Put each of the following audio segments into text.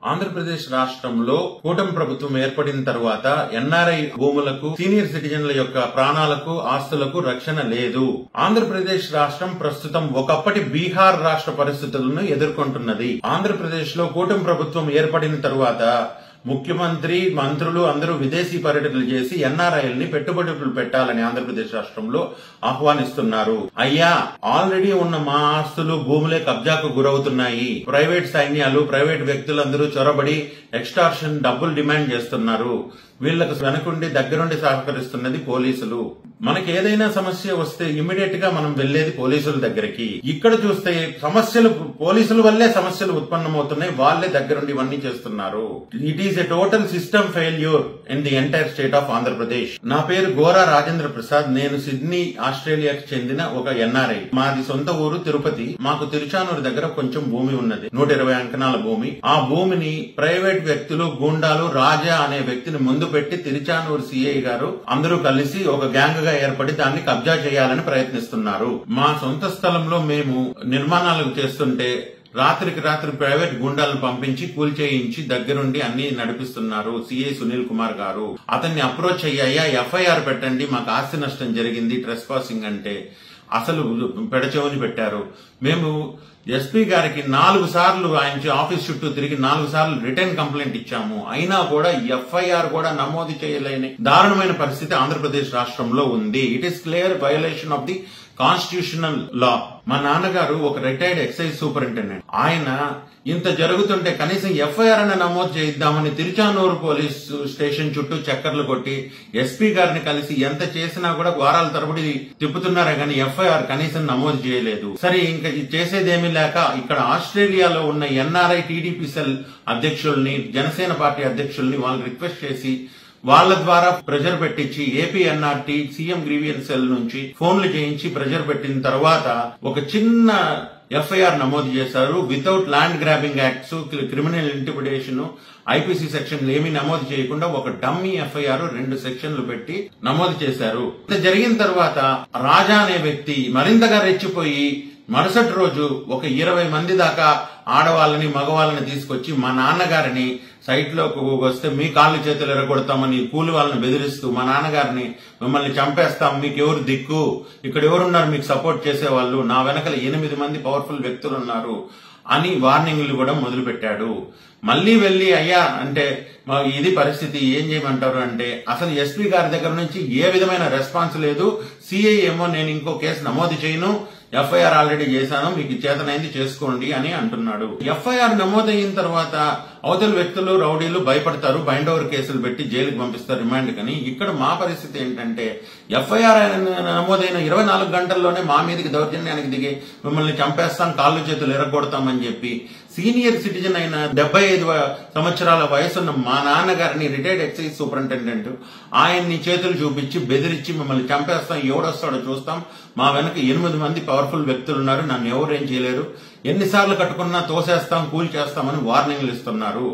ఆంధ్రప్రదేశ్ రాష్ట్రంలో కూటమి ప్రభుత్వం ఏర్పడిన తర్వాత ఎన్ఆర్ఐ భూములకు సీనియర్ సిటిజన్ల యొక్క ప్రాణాలకు ఆస్తులకు రక్షణ లేదు. ఆంధ్రప్రదేశ్ రాష్ట్రం ప్రస్తుతం ఒకప్పటి బీహార్ రాష్ట్ర పరిస్థితులను ఎదుర్కొంటున్నది. ఆంధ్రప్రదేశ్ లో కూటమి ప్రభుత్వం ఏర్పడిన తరువాత ముఖ్యమంత్రి, మంత్రులు అందరూ విదేశీ పర్యటనలు చేసి ఎన్ఆర్ఐల్ని పెట్టుబడులు పెట్టాలని ఆంధ్రప్రదేశ్ రాష్ట్రంలో ఆహ్వానిస్తున్నారు. అయ్యా, ఆల్రెడీ ఉన్న మా ఆస్తులు, భూములే కబ్జాకు గురవుతున్నాయి. ప్రైవేట్ సైన్యాలు, ప్రైవేట్ వ్యక్తులందరూ చొరబడి ఎక్స్టార్షన్ డబ్బులు డిమాండ్ చేస్తున్నారు. వీళ్లకు వెనకుండి దగ్గరుండి సహకరిస్తున్నది పోలీసులు. మనకి ఏదైనా సమస్య వస్తే ఇమ్మీడియట్ గా మనం వెళ్లేది పోలీసుల దగ్గరికి. ఇక్కడ చూస్తే సమస్యలు పోలీసుల వల్లే సమస్యలు ఉత్పన్నమవుతున్నాయి. వాళ్లే దగ్గరుండి ఇవన్నీ చేస్తున్నారు. It is a total system failure in the entire state of Andhra Pradesh. నా పేరు గోరా రాజేంద్ర ప్రసాద్. నేను సిడ్నీ, ఆస్ట్రేలియాకి చెందిన ఒక ఎన్ఆర్ఐ. మాది సొంత ఊరు తిరుపతి. మాకు తిరుచానూరు దగ్గర కొంచెం భూమి ఉన్నది, 120 అంకణాల భూమి. ఆ భూమిని ప్రైవేట్ వ్యక్తులు, గూండాలు, రాజా అనే వ్యక్తిని ముందు పెట్టి తిరుచానూరు సిఐ గారు అందరూ కలిసి ఒక గ్యాంగ్ గా ఏర్పడి దాన్ని కబ్జా చేయాలని ప్రయత్నిస్తున్నారు. మా సొంత స్థలంలో మేము నిర్మాణాలు చేస్తుంటే రాత్రికి రాత్రి ప్రైవేట్ గుండాలను పంపించి కూల్చేయించి దగ్గరుండి అన్ని నడిపిస్తున్నారు సిఐ సునీల్ కుమార్ గారు. అతన్ని అప్రోచ్ అయ్యాయా, ఎఫ్ఐఆర్ పెట్టండి, మాకు ఆస్తి నష్టం జరిగింది, ట్రెస్ పాసింగ్ అంటే అసలు పెడచెవిని పెట్టారు. మేము ఎస్పీ గారికి 4 సార్లు ఆయన ఆఫీస్ చుట్టూ తిరిగి 4 సార్లు రిటర్న్ కంప్లైంట్ ఇచ్చాము. అయినా కూడా ఎఫ్ఐఆర్ కూడా నమోదు చేయలేని దారుణమైన పరిస్థితి ఆంధ్రప్రదేశ్ రాష్ట్రంలో ఉంది. It is clear violation of the constitutional law. మా నాన్నగారు ఒక రిటైర్డ్ ఎక్సైజ్ సూపరింటెండెంట్. ఆయన ఇంత జరుగుతుంటే కనీసం ఎఫ్ఐఆర్ అని నమోదు చేయిద్దామని తిరుచానూరు పోలీస్ స్టేషన్ చుట్టూ చక్కర్లు కొట్టి ఎస్పీ గారిని కలిసి ఎంత చేసినా కూడా వారాల తరబడి తిప్పుతున్నారే గాని ఎఫ్ఐఆర్ కనీసం నమోదు చేయలేదు. సరే, ఇంకా చేసేదేమీ లేక ఇక్కడ ఆస్ట్రేలియాలో ఉన్న ఎన్ఆర్ఐ టీడీపీ సెల్ అధ్యక్షుల్ని, జనసేన పార్టీ అధ్యక్షుల్ని వాళ్ళు రిక్వెస్ట్ చేసి వాళ్ళ ద్వారా ప్రెజర్ పెట్టించి ఏపీఎన్ఆర్టీ సీఎం గ్రీవియన్స్ సెల్ నుంచి ఫోన్లు చేయించి ప్రెజర్ పెట్టిన తర్వాత ఒక చిన్న ఎఫ్ఐఆర్ నమోదు చేశారు. Without land grabbing acts, criminal intimidation, IPC సెక్షన్లు ఏమీ నమోదు చేయకుండా ఒక డమ్మీ ఎఫ్ఐఆర్ 2 సెక్షన్లు పెట్టి నమోదు చేశారు. ఇంత జరిగిన తర్వాత రాజా అనే వ్యక్తి మరింతగా రెచ్చిపోయి మరుసటి రోజు ఒక 20 మంది దాకా ఆడవాళ్ళని, మగవాళ్ళని తీసుకొచ్చి మా నాన్నగారిని సైట్ లోకి వస్తే మీ కాళ్ళు చేతులు ఎరగొడతామని కూలి వాళ్ళని బెదిరిస్తూ మా నాన్నగారిని మిమ్మల్ని చంపేస్తాం, మీకు ఎవరు దిక్కు, ఇక్కడ ఎవరున్నారు మీకు సపోర్ట్ చేసేవాళ్ళు, నా వెనకల 8 మంది పవర్ఫుల్ వ్యక్తులు ఉన్నారు అని వార్నింగ్లు కూడా మొదలు పెట్టాడు. మళ్లీ వెళ్లి అయ్యా అంటే ఇది పరిస్థితి, ఏం చేయమంటారు అంటే అసలు ఎస్పీ గారి దగ్గర నుంచి ఏ విధమైన రెస్పాన్స్ లేదు. సిఐ ఏమో నేను ఇంకో కేసు నమోదు చేయను, ఎఫ్ఐఆర్ ఆల్రెడీ చేశాను, మీకు చేతనైంది చేసుకోండి అని అంటున్నాడు. ఎఫ్ఐఆర్ నమోదైన తర్వాత అవతల వ్యక్తులు, రౌడీలు భయపడతారు, బైండ్ ఓవర్ కేసులు పెట్టి జైలుకి పంపిస్తారు రిమాండ్ కని. ఇక్కడ మా పరిస్థితి ఏంటంటే ఎఫ్ఐఆర్ నమోదైన 24 గంటల్లోనే మా మీదకి దౌర్జన్యానికి దిగి మిమ్మల్ని చంపేస్తాం, కాళ్ళు చేతులు ఎరగొడతామని చెప్పి సీనియర్ సిటిజన్ అయిన 75 సంవత్సరాల వయసున్న మా నాన్నగారిని, రిటైర్డ్ ఎక్సైజ్ సూపరింటెండెంట్, ఆయన్ని చేతులు చూపించి బెదిరించి మిమ్మల్ని చంపేస్తాం, ఎవడొస్తాడో చూస్తాం, మా వెనక 8 మంది పవర్ఫుల్ వ్యక్తులు ఉన్నారు, నన్ను ఎవరేం చేయలేరు, ఎన్నిసార్లు కట్టుకున్నా తోసేస్తాం, కూల్ చేస్తామని వార్నింగ్లు ఇస్తున్నారు.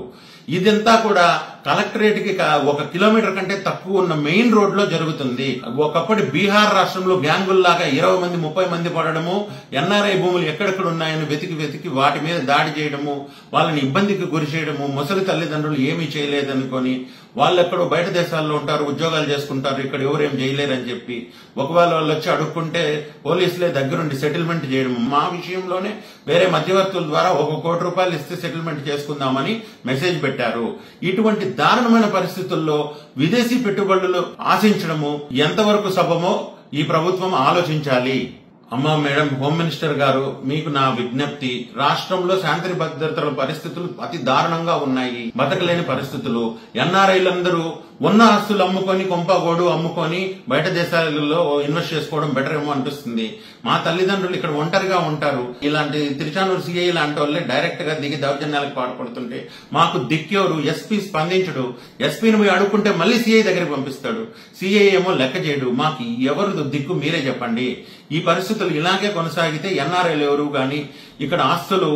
ఇదంతా కూడా కలెక్టరేట్ కి 1 కిలోమీటర్ కంటే తక్కువ ఉన్న మెయిన్ రోడ్ లో జరుగుతుంది. ఒకప్పటి బీహార్ రాష్ట్రంలో గ్యాంగుల్లాగా 20 మంది 30 మంది పడడము, ఎన్ఆర్ఐ భూములు ఎక్కడెక్కడ ఉన్నాయని వెతికి వాటి మీద దాడి చేయడము, వాళ్ళని ఇబ్బందికి గురి చేయడము, ముసలి తల్లిదండ్రులు ఏమీ చేయలేదనుకొని వాళ్ళు ఎక్కడో బయట దేశాల్లో ఉంటారు, ఉద్యోగాలు చేసుకుంటారు, ఇక్కడ ఎవరేం చేయలేరని చెప్పి ఒకవేళ వాళ్ళు వచ్చి అడుక్కుంటే పోలీసులే దగ్గరుండి సెటిల్మెంట్ చేయడం. మా విషయంలోనే వేరే మధ్యవర్తుల ద్వారా 1 కోటి రూపాయలు ఇస్తే సెటిల్మెంట్ చేసుకుందామని మెసేజ్ పెట్టారు. ఇటువంటి దారుణమైన పరిస్థితుల్లో విదేశీ పెట్టుబడులు ఆశించడము ఎంతవరకు సబమో ఈ ప్రభుత్వం ఆలోచించాలి. అమ్మా మేడం, హోమ్ మినిస్టర్ గారు, మీకు నా విజ్ఞప్తి, రాష్ట్రంలో శాంతి భద్రతల పరిస్థితులు అతి దారుణంగా ఉన్నాయి, బతకలేని పరిస్థితులు. ఎన్ఆర్ఐలందరూ ఉన్న ఆస్తులు అమ్ముకొని, కొంపగోడు అమ్ముకొని బయట దేశాలలో ఇన్వెస్ట్ చేసుకోవడం బెటర్ ఏమో అనిపిస్తుంది. మా తల్లిదండ్రులు ఇక్కడ ఒంటరిగా ఉంటారు. ఇలాంటి తిరుచానూరు సిఐ లాంటి వాళ్ళే డైరెక్ట్ గా దిగి దౌర్జన్యాలకు పాల్పడుతుంటే మాకు దిక్కెవరు? ఎస్పీ స్పందించడు. ఎస్పీని పోయి అడుక్కుంటే మళ్ళీ సిఐ దగ్గరికి పంపిస్తాడు. సిఐ ఏమో లెక్క చేయడు. మాకు ఎవరు దిక్కు మీరే చెప్పండి. ఈ పరిస్థితులు ఇలాగే కొనసాగితే ఎన్ఆర్ఐలు ఎవరు గాని ఇక్కడ ఆస్తులు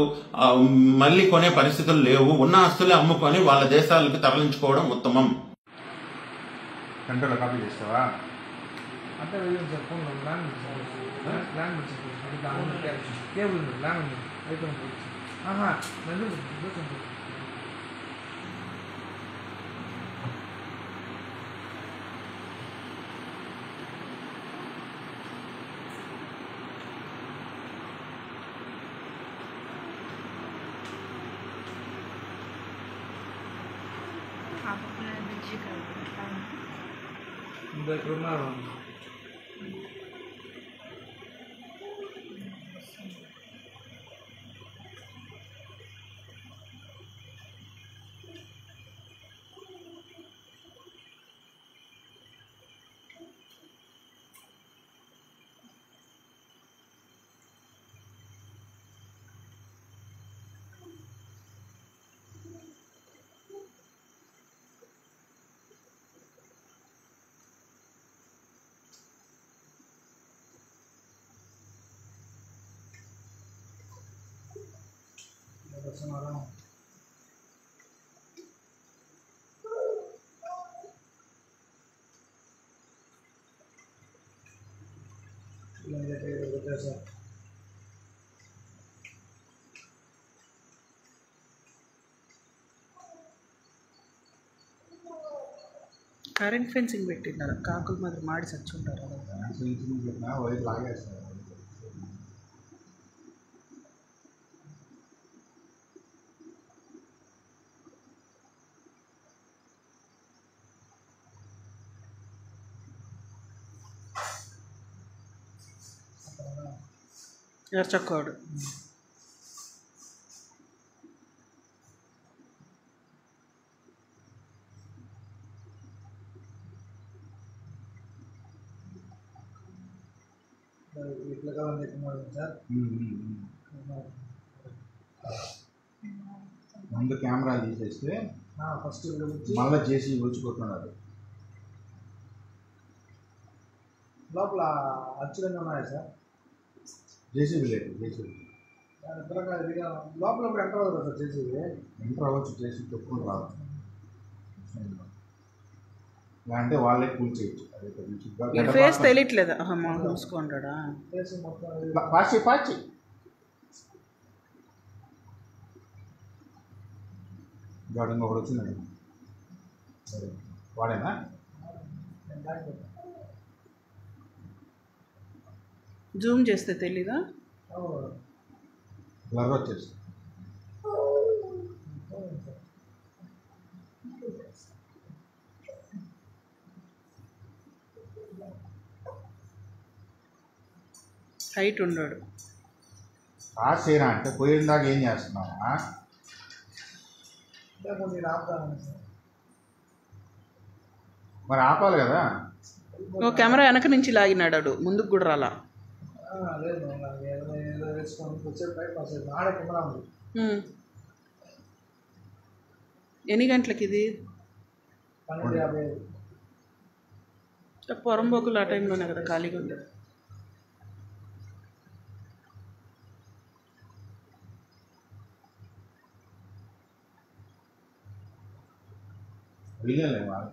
మళ్లీ కొనే పరిస్థితులు లేవు. ఉన్న ఆస్తులే అమ్ముకొని వాళ్ళ దేశాలకు తరలించుకోవడం ఉత్తమం. గంటలో కాపీ చేస్తావా? అంటే కేబుల్ ల్యాండ్ అయిపోయింది. ఆకుకూర మిర్చి కలుపుకుంటాను. ఇంకా ఇక్కడ ఉన్నారు. వస్తున్నారా? సార్ కరెంట్ ఫెన్సింగ్ పెట్టినారు, కాకులు మాత్రం మాడి చచ్చుంటారు. వైపు లాగేస్తారు. ఎర్చక్కోడు ఇట్లా కావాలని చెప్తున్నారు సార్. ముందు కెమెరా తీసేస్తే ఫస్ట్ మళ్ళీ చేసి వచ్చుకుంటున్నారు. లోపల అచ్చులన్నీ ఉన్నాయి సార్. జేసీబీ లేదు, జేసీబీ లోపల ఎంటర్ అవ్వదు సార్. జేసీబీ ఎంటర్ అవ్వచ్చు, జేసీబీ చెప్పుకుని రావచ్చు. అంటే వాళ్ళే కూల్ చేయొచ్చు. ఫేస్ తెలియట్లేదా? చూసుకుంటాడా పాచి పాచి గాడు ఇంకొకటి వచ్చిందండి. సరే వాడేనా? జూమ్ చేస్తే తెలీదా? బ్లర్ వచ్చేసి హైట్ ఉన్నాడు. పాస్ చేయరా అంటే పోయిన దాకా ఏం చేస్తున్నావా? మరి ఆపాలి కదా. ఓ కెమెరా వెనక నుంచి లాగినాడు, ముందుకు కూడా రాలా. ఎన్ని గంటలకి ఇది? పొరంబోకులు ఆ టైంలోనే కదా ఖాళీగా ఉండదు. వీళ్ళే వాళ్ళ